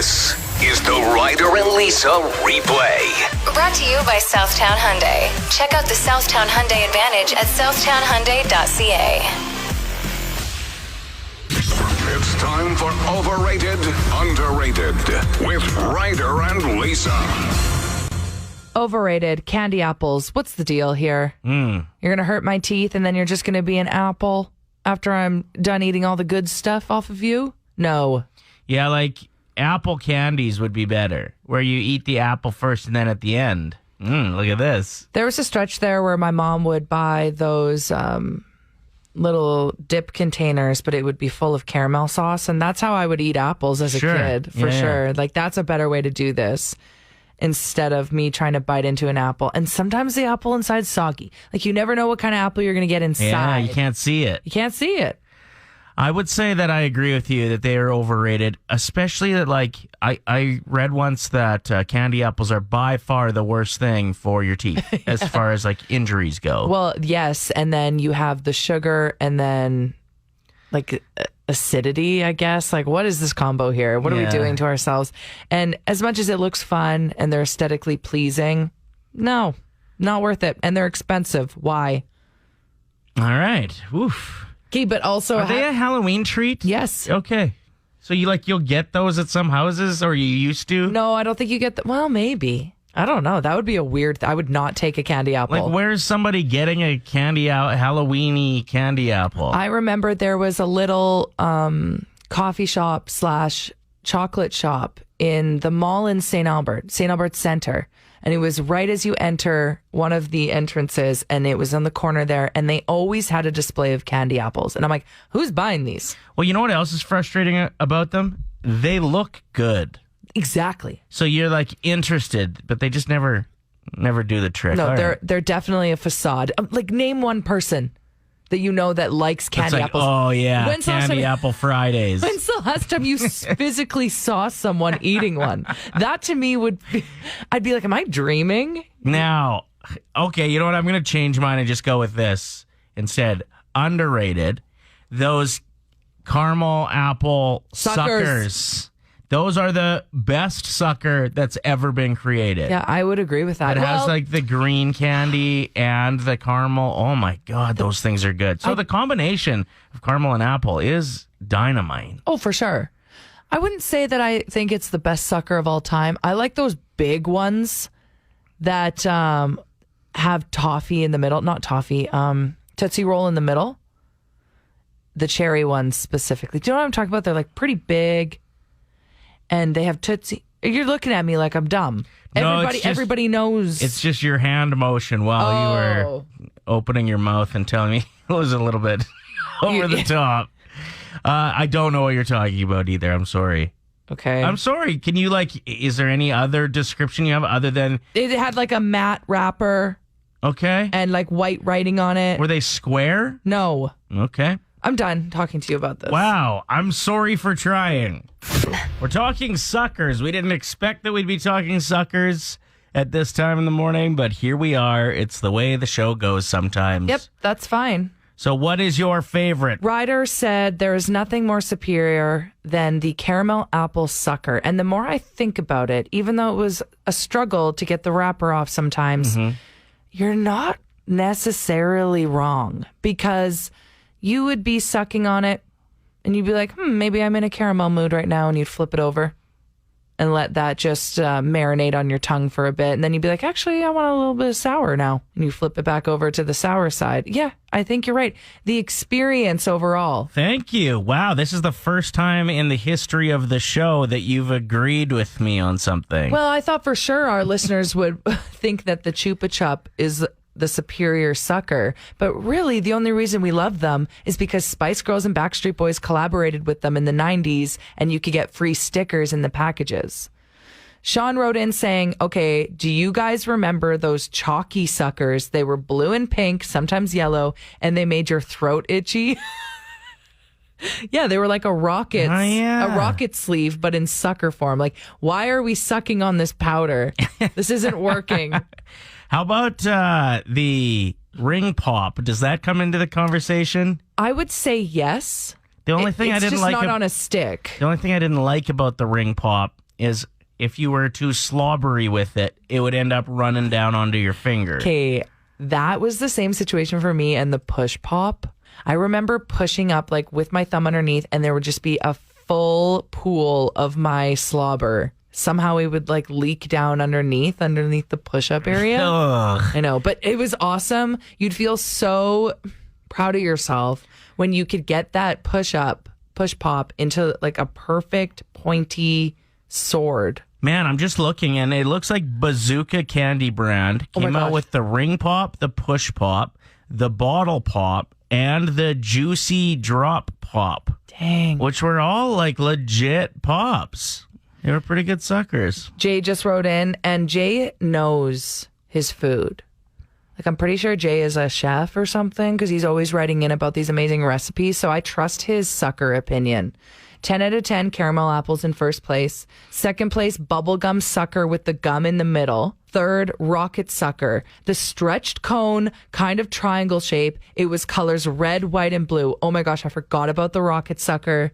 This is the Ryder and Lisa replay. Brought to you by Southtown Hyundai. Check out the Southtown Hyundai Advantage at southtownhyundai.ca. It's time for Overrated, Underrated with Ryder and Lisa. Overrated candy apples. What's the deal here? You're going to hurt my teeth and then you're just going to be an apple after I'm done eating all the good stuff off of you? No. Yeah, like apple candies would be better, where you eat the apple first and then at the end. Look at this. There was a stretch there where my mom would buy those little dip containers, but it would be full of caramel sauce. And that's how I would eat apples as a kid, for sure. Like, that's a better way to do this instead of me trying to bite into an apple. And sometimes the apple inside's soggy. Like, you never know what kind of apple you're going to get inside. Yeah, you can't see it. You can't see it. I would say that I agree with you that they are overrated, especially that, like, I read once that candy apples are by far the worst thing for your teeth as far as, like, injuries go. Well, yes, and then you have the sugar and then, like, acidity, I guess. Like, what is this combo here? What are we doing to ourselves? And as much as it looks fun and they're aesthetically pleasing, no, not worth it. And they're expensive. Why? All right. Oof. Okay, but also... Are they a Halloween treat? Yes. Okay. So you'll get those at some houses, or you used to? No, I don't think you get the... Well, maybe. I don't know. That would be a weird... I would not take a candy apple. Like, where's somebody getting a Halloween-y candy apple? I remember there was a little coffee shop / chocolate shop in the mall in St. Albert Center. And it was right as you enter one of the entrances, and it was on the corner there, and they always had a display of candy apples. And I'm like, who's buying these? Well, you know what else is frustrating about them? They look good. Exactly. So you're, like, interested, but they just never do the trick. No, All right. they're definitely a facade. Like, name one person that you know that likes candy like, apples. Oh, yeah, When's candy apple Fridays. When's the last time you physically saw someone eating one? That to me would be, I'd be like, am I dreaming? Now, okay, you know what? I'm going to change mine and just go with this instead. Underrated. Those caramel apple suckers. Those are the best sucker that's ever been created. Yeah, I would agree with that. It has like the green candy and the caramel. Oh my God, those things are good. So the combination of caramel and apple is dynamite. Oh, for sure. I wouldn't say that I think it's the best sucker of all time. I like those big ones that have toffee in the middle. Not toffee, Tootsie Roll in the middle. The cherry ones specifically. Do you know what I'm talking about? They're like pretty big. And they have Tootsie. You're looking at me like I'm dumb. Everybody knows. It's just your hand motion while you were opening your mouth and telling me it was a little bit over the top. I don't know what you're talking about either. I'm sorry. Okay. I'm sorry. Can you, is there any other description you have other than... It had like a matte wrapper. Okay. And like white writing on it. Were they square? No. Okay. I'm done talking to you about this. Wow. I'm sorry for trying. We're talking suckers. We didn't expect that we'd be talking suckers at this time in the morning, but here we are. It's the way the show goes sometimes. Yep, that's fine. So what is your favorite? Ryder said there is nothing more superior than the caramel apple sucker. And the more I think about it, even though it was a struggle to get the wrapper off sometimes, you're not necessarily wrong, because you would be sucking on it and you'd be like, maybe I'm in a caramel mood right now. And you'd flip it over and let that just marinate on your tongue for a bit. And then you'd be like, actually, I want a little bit of sour now. And you flip it back over to the sour side. Yeah, I think you're right. The experience overall. Thank you. Wow, this is the first time in the history of the show that you've agreed with me on something. Well, I thought for sure our listeners would think that the Chupa Chup is the superior sucker, but really the only reason we love them is because Spice Girls and Backstreet Boys collaborated with them in the 90s, and you could get free stickers in the packages. Sean wrote in saying, okay, do you guys remember those chalky suckers? They were blue and pink, sometimes yellow, and they made your throat itchy. Yeah, they were like a rocket sleeve, but in sucker form. Like, why are we sucking on this powder? This isn't working. How about the ring pop? Does that come into the conversation? I would say yes. The only thing I didn't like... It's just not on a stick. The only thing I didn't like about the ring pop is if you were too slobbery with it, it would end up running down onto your finger. Okay, that was the same situation for me and the push pop. I remember pushing up like with my thumb underneath, and there would just be a full pool of my slobber. Somehow it would like leak down underneath the push-up area. Ugh. I know, but it was awesome. You'd feel so proud of yourself when you could get that push pop into like a perfect pointy sword. Man, I'm just looking, and it looks like Bazooka Candy Brand came out with the ring pop, the push pop, the bottle pop, and the juicy drop pop. Dang. Which were all like legit pops. They were pretty good suckers. Jay just wrote in, and Jay knows his food. Like, I'm pretty sure Jay is a chef or something because he's always writing in about these amazing recipes. So I trust his sucker opinion. 10 out of 10 caramel apples in first place. Second place, bubblegum sucker with the gum in the middle. Third, rocket sucker. The stretched cone, kind of triangle shape. It was colors red, white, and blue. Oh my gosh, I forgot about the rocket sucker.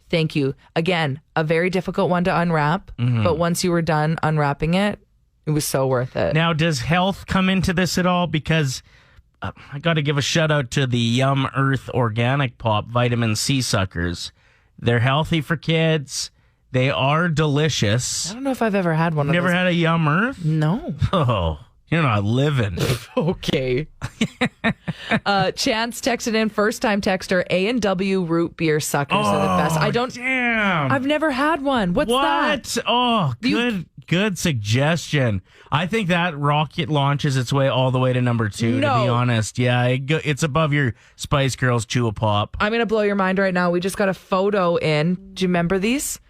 Thank you. Again, a very difficult one to unwrap, but once you were done unwrapping it, it was so worth it. Now, does health come into this at all? Because I got to give a shout out to the Yum Earth Organic Pop Vitamin C suckers. They're healthy for kids. They are delicious. I don't know if I've ever had one of Never those. had a Yum Earth? No. Oh, you're not living. Okay. Chance texted in, first time texter, A&W root beer suckers are the best. Damn. I've never had one. What's that? What? Oh, good suggestion. I think that rocket launches its way all the way to number 2, to be honest. Yeah, it's above your Spice Girls Chew a Pop. I'm going to blow your mind right now. We just got a photo in. Do you remember these?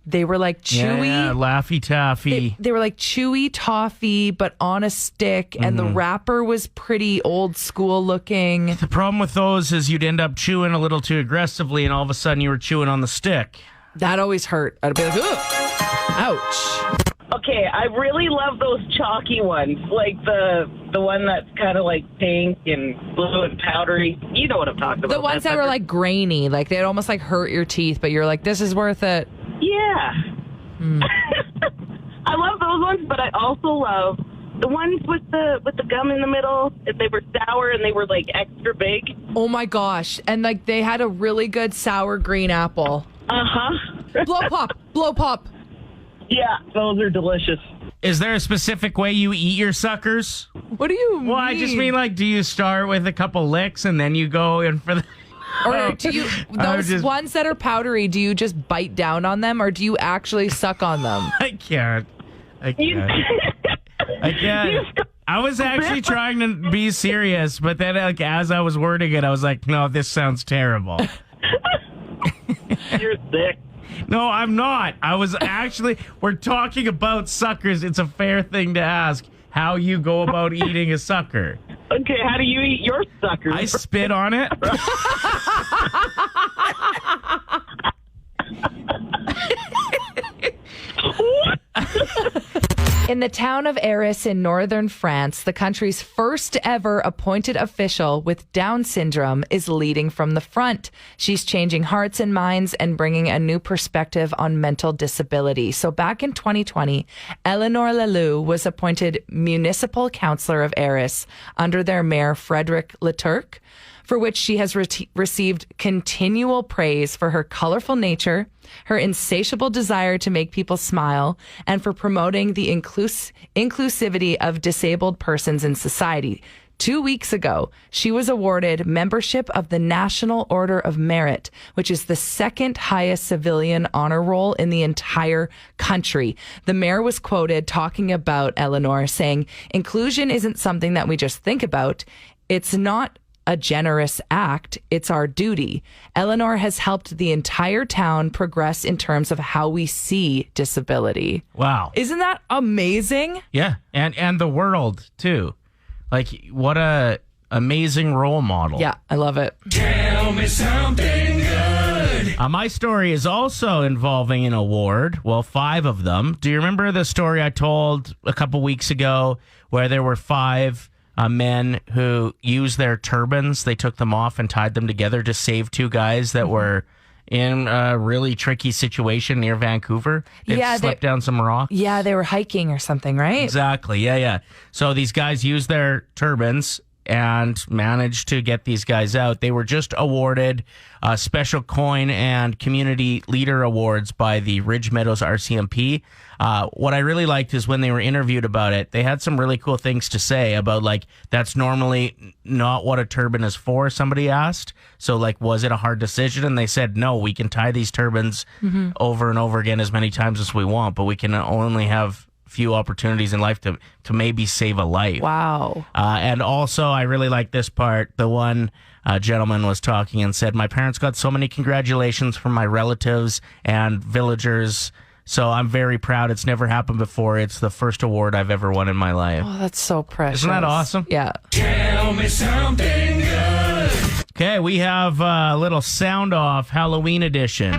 They were like chewy. Yeah, Laffy Taffy. They were like chewy toffee, but on a stick. And the wrapper was pretty old school looking. The problem with those is you'd end up chewing a little too aggressively, and all of a sudden you were chewing on the stick. That always hurt. I'd be like, ugh, ouch. Okay, I really love those chalky ones, like the one that's kind of like pink and blue and powdery. You know what I'm talking about. The ones that were like grainy, like they'd almost like hurt your teeth, but you're like, this is worth it. Yeah. I love those ones, but I also love the ones with the gum in the middle. They were sour and they were like extra big. Oh my gosh. And like they had a really good sour green apple. Uh-huh. Blow pop. Yeah, those are delicious. Is there a specific way you eat your suckers? What do you mean? Well, I just mean, like, do you start with a couple licks and then you go in for the... Or do you, those ones that are powdery, do you just bite down on them or do you actually suck on them? I can't. I can't. I was actually trying to be serious, but then like as I was wording it, I was like, no, this sounds terrible. You're sick. No, I'm not. I was actually, we're talking about suckers. It's a fair thing to ask how you go about eating a sucker. Okay, how do you eat your suckers? I spit on it. In the town of Arras in northern France, the country's first ever appointed official with Down syndrome is leading from the front. She's changing hearts and minds and bringing a new perspective on mental disability. So back in 2020, Eleanor Lalou was appointed municipal councillor of Arras under their mayor, Frederic Leturc, for which she has received continual praise for her colorful nature, her insatiable desire to make people smile, and for promoting the inclusivity of disabled persons in society. 2 weeks ago, she was awarded membership of the National Order of Merit, which is the second highest civilian honor roll in the entire country. The mayor was quoted talking about Eleanor saying, "Inclusion isn't something that we just think about. It's not a generous act. It's our duty." Eleanor has helped the entire town progress in terms of how we see disability. Wow. Isn't that amazing? Yeah, and the world too. Like, what a amazing role model. Yeah, I love it. Tell me something good. My story is also involving an award. Well, 5 of them. Do you remember the story I told a couple weeks ago where there were 5 men who used their turbans? They took them off and tied them together to save 2 guys that were in a really tricky situation near Vancouver. They slipped down some rocks. Yeah, they were hiking or something, right? Exactly. Yeah. So these guys used their turbines and managed to get these guys out. They were just awarded special coin and community leader awards by the Ridge Meadows RCMP. What I really liked is when they were interviewed about it, they had some really cool things to say about, like, that's normally not what a turbine is for, somebody asked. So, like, was it a hard decision? And they said, no, we can tie these turbines over and over again as many times as we want, but we can only have few opportunities in life to maybe save a life. Wow. And also, I really like this part. The one gentleman was talking and said, my parents got so many congratulations from my relatives and villagers, so I'm very proud. It's never happened before. It's the first award I've ever won in my life. Oh, that's so precious. Isn't that awesome? Yeah. Tell me something good. Okay, we have a little sound off Halloween edition.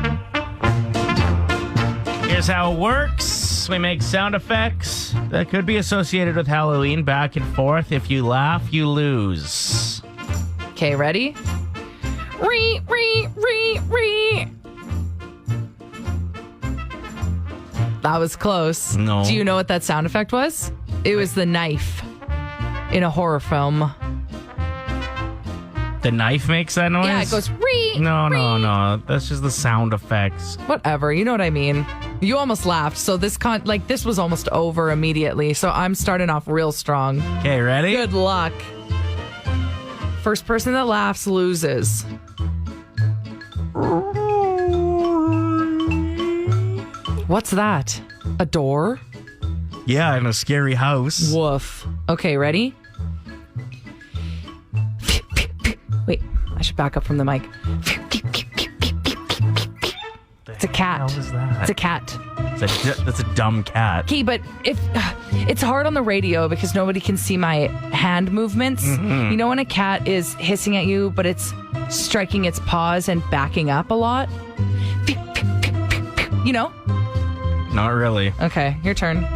Here's how it works. We make sound effects that could be associated with Halloween back and forth. If you laugh, you lose. Okay, ready? Ree, ree, ree, ree. That was close. No. Do you know what that sound effect was? It was the knife in a horror film. The knife makes that noise? Yeah, it goes ree. No. That's just the sound effects. Whatever, you know what I mean. You almost laughed, so this this was almost over immediately. So I'm starting off real strong. Okay, ready? Good luck. First person that laughs loses. What's that? A door? Yeah, in a scary house. Woof. Okay, ready? Wait, I should back up from the mic. It's a cat. What the hell is that? It's a cat. That's a dumb cat. Okay, but if it's hard on the radio because nobody can see my hand movements. Mm-hmm. You know when a cat is hissing at you, but it's striking its paws and backing up a lot? You know? Not really. Okay, your turn.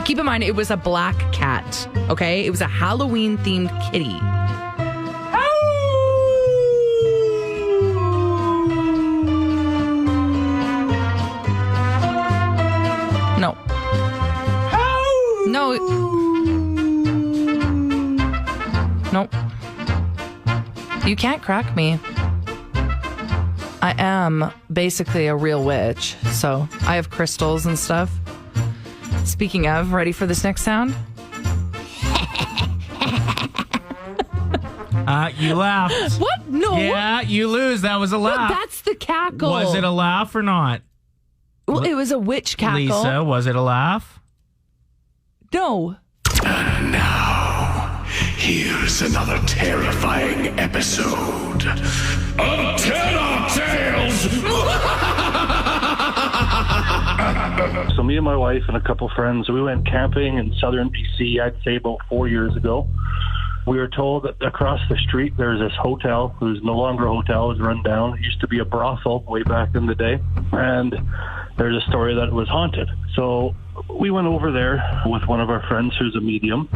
Keep in mind, it was a black cat, okay? It was a Halloween-themed kitty. No. No. Nope. You can't crack me. I am basically a real witch, so I have crystals and stuff. Speaking of, ready for this next sound? You laughed. What? No. Yeah, you lose. That was a What? laugh. That's the cackle. Was it a laugh or not? Well, it was a witch cackle. Lisa, was it a laugh? No. Now, here's another terrifying episode of Terror Tales. So me and my wife and a couple friends, we went camping in southern BC, I'd say about 4 years ago. We were told that across the street there's this hotel, who's no longer a hotel, it's run down. It used to be a brothel way back in the day. And there's a story that it was haunted. So we went over there with one of our friends who's a medium,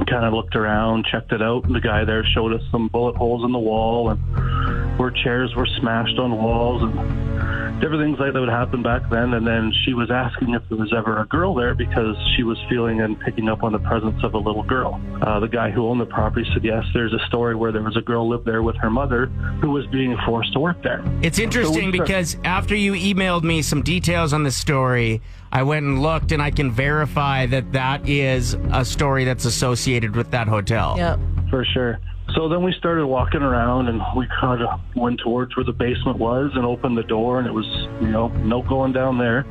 kind of looked around, checked it out. The guy there showed us some bullet holes in the wall and where chairs were smashed on walls and different things like that would happen back then. And then she was asking if there was ever a girl there because she was feeling and picking up on the presence of a little girl. The guy who owned the property said, yes, there's a story where there was a girl lived there with her mother who was being forced to work there. It's interesting because after you emailed me some details on this story, I went and looked and I can verify that that is a story that's associated with that hotel. Yeah. For sure. So then we started walking around and we kind of went towards where the basement was and opened the door and it was, no going down there.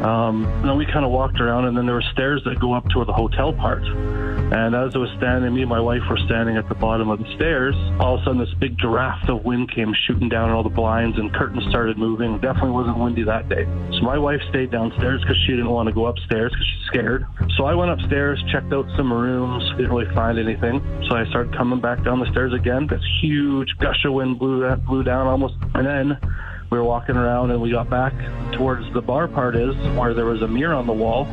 Then we kind of walked around and then there were stairs that go up to the hotel part. And as I was standing, me and my wife were standing at the bottom of the stairs. All of a sudden this big draft of wind came shooting down all the blinds and curtains started moving. It definitely wasn't windy that day. So my wife stayed downstairs because she didn't want to go upstairs because she's scared. So I went upstairs, checked out some rooms, didn't really find anything. So I started coming back down the stairs again. This huge gush of wind blew down almost. And then we were walking around and we got back towards the bar part is where there was a mirror on the wall.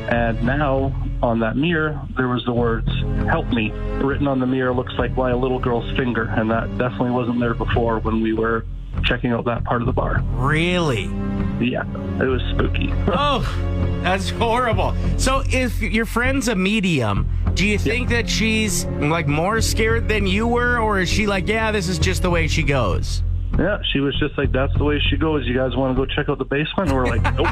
And now on that mirror, there was the words, "Help me." Written on the mirror looks like by a little girl's finger. And that definitely wasn't there before when we were checking out that part of the bar. Really? Yeah, it was spooky. Oh, that's horrible. So if your friend's a medium, do you think that she's like more scared than you were, or is she like, yeah, this is just the way she goes? Yeah, she was just like, that's the way she goes. You guys want to go check out the basement? And we're like, nope.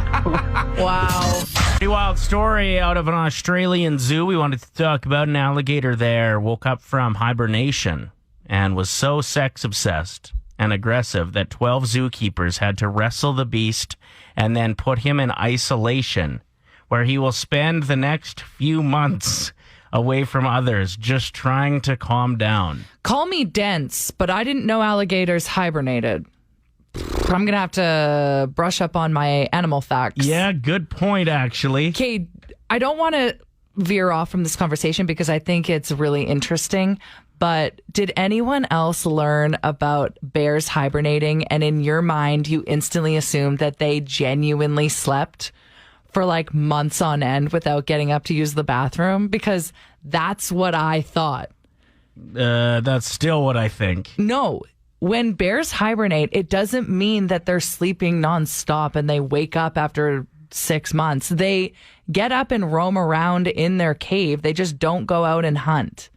Wow. Pretty wild story out of an Australian zoo. We wanted to talk about an alligator there woke up from hibernation and was so sex obsessed and aggressive that 12 zookeepers had to wrestle the beast and then put him in isolation, where he will spend the next few months away from others, just trying to calm down. Call me dense, but I didn't know alligators hibernated. I'm going to have to brush up on my animal facts. Yeah, good point, actually. Okay, I don't want to veer off from this conversation because I think it's really interesting. But did anyone else learn about bears hibernating? And in your mind, you instantly assumed that they genuinely slept for like months on end without getting up to use the bathroom? Because that's what I thought. That's still what I think. No. When bears hibernate, it doesn't mean that they're sleeping nonstop and they wake up after 6 months. They get up and roam around in their cave. They just don't go out and hunt.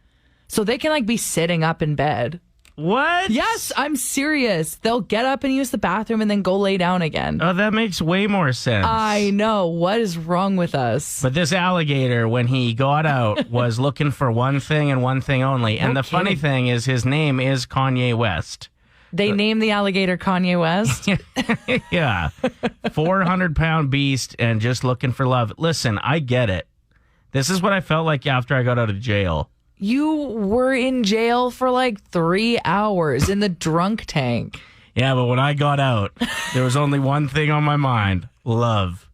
So they can like be sitting up in bed. What? Yes, I'm serious. They'll get up and use the bathroom and then go lay down again. Oh, that makes way more sense. I know. What is wrong with us? But this alligator, when he got out, was looking for one thing and one thing only. And No the funny kidding. thing is his name is Kanye West. They named the alligator Kanye West. Yeah. 400-pound beast and just looking for love. Listen, I get it. This is what I felt like after I got out of jail. You were in jail for like 3 hours in the drunk tank. Yeah, but when I got out, there was only one thing on my mind. Love.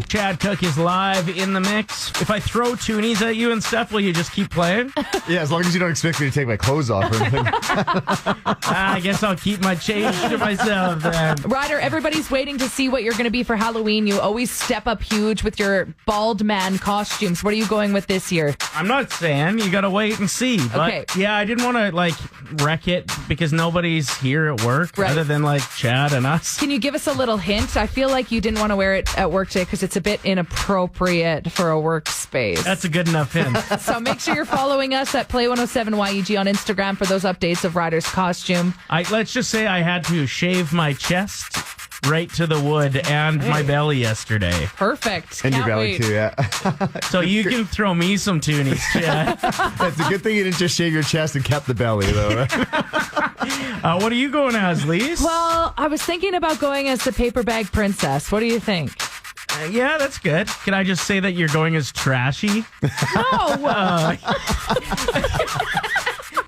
Chad Cook is live in the mix. If I throw toonies at you and stuff, will you just keep playing? Yeah, as long as you don't expect me to take my clothes off or anything. I guess I'll keep my change to myself then. Ryder, everybody's waiting to see what you're going to be for Halloween. You always step up huge with your bald man costumes. What are you going with this year? I'm not saying. You got to wait and see. But Okay. yeah, I didn't want to like wreck it because nobody's here at work Right. other than like Chad and us. Can you give us a little hint? I feel like you didn't want to wear it at work today because it's a bit inappropriate for a workspace. That's a good enough hint. So make sure you're following us at Play107YEG on Instagram for those updates of Ryder's costume. Let's just say I had to shave my chest right to the wood and my belly yesterday. Perfect. And your Can't belly wait. too, yeah. So you can throw me some toonies, Chad. It's a good thing you didn't just shave your chest and kept the belly, though, right? What are you going as, Lise? Well, I was thinking about going as the paper bag princess. What do you think? Yeah, that's good. Can I just say that you're going as trashy? Oh,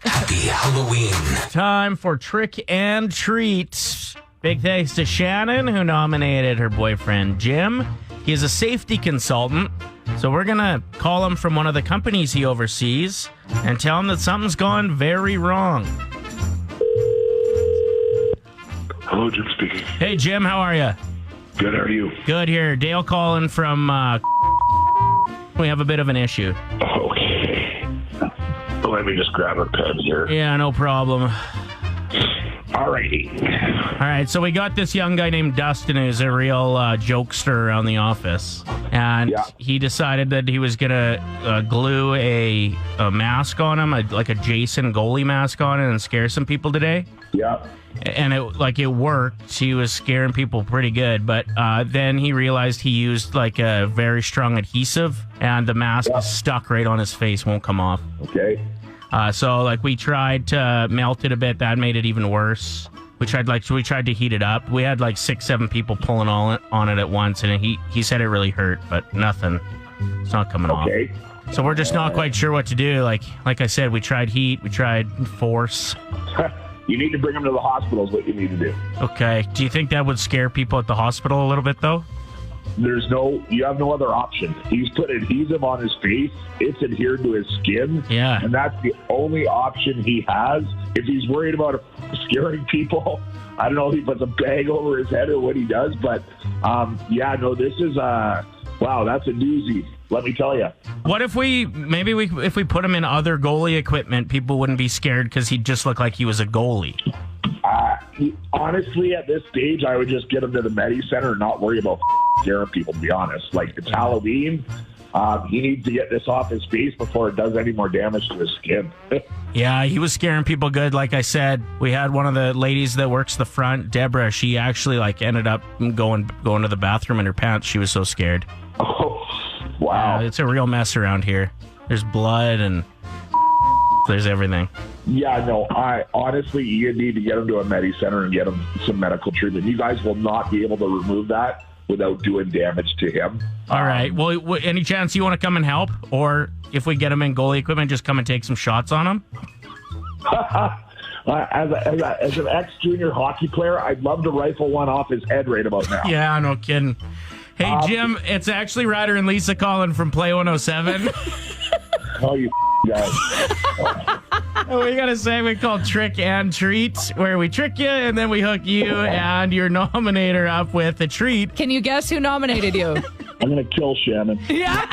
Happy Halloween. Time for Trick and Treat. Big thanks to Shannon, who nominated her boyfriend, Jim. He's a safety consultant, so we're going to call him from one of the companies he oversees and tell him that something's gone very wrong. Hello, Jim speaking. Hey, Jim, how are you? Good, how are you? Good here. Dale calling from... we have a bit of an issue. Okay. Let me just grab a pen here. Yeah, no problem. Alrighty. All right, so we got this young guy named Dustin who's a real jokester around the office. And Yeah. he decided that he was going to glue a mask on him, like a Jason goalie mask on it and scare some people today. Yeah. And it worked. He was scaring people pretty good. But then he realized he used like a very strong adhesive and the mask is stuck right on his face, won't come off. Okay. So like we tried to melt it a bit. That made it even worse. We tried to heat it up. We had like 6-7 people pulling on it at once, and he said it really hurt, but nothing. It's not coming Okay. off. So we're just not quite sure what to do. Like I said, we tried heat, we tried force. You need to bring him to the hospital is what you need to do. Okay. Do you think that would scare people at the hospital a little bit though? You have no other option. He's put adhesive on his face. It's adhered to his skin. Yeah. And that's the only option he has. If he's worried about scaring people, I don't know if he puts a bag over his head or what he does, but this is, wow, that's a doozy. Let me tell you. What if we put him in other goalie equipment, people wouldn't be scared because he'd just look like he was a goalie. honestly, at this stage, I would just get him to the Medi Center and not worry about scaring people, to be honest. Like, it's Halloween. He needs to get this off his face before it does any more damage to his skin. Yeah, he was scaring people good. Like I said, we had one of the ladies that works the front, Deborah. She actually ended up going to the bathroom in her pants. She was so scared. Oh, wow. It's a real mess around here. There's blood and there's everything. Yeah, no, I honestly, you need to get him to a Medi Center and get him some medical treatment. You guys will not be able to remove that without doing damage to him. All right. Well, any chance you want to come and help? Or if we get him in goalie equipment, just come and take some shots on him? As an ex-junior hockey player, I'd love to rifle one off his head right about now. Yeah, no kidding. Hey, Jim, it's actually Ryder and Lisa calling from Play 107. Oh, you guys. We got a segment called Trick and Treat, where we trick you and then we hook you and your nominator up with a treat. Can you guess who nominated you? I'm going to kill Shannon. Yeah.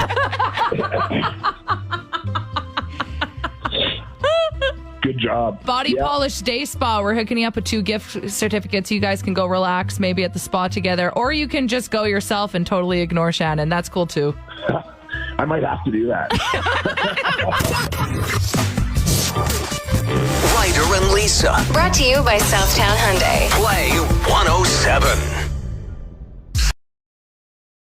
Good job. Body Polish Day Spa. We're hooking you up with 2 gift certificates. You guys can go relax maybe at the spa together, or you can just go yourself and totally ignore Shannon. That's cool too. I might have to do that. Ryder and Lisa. Brought to you by Southtown Hyundai. Play 107.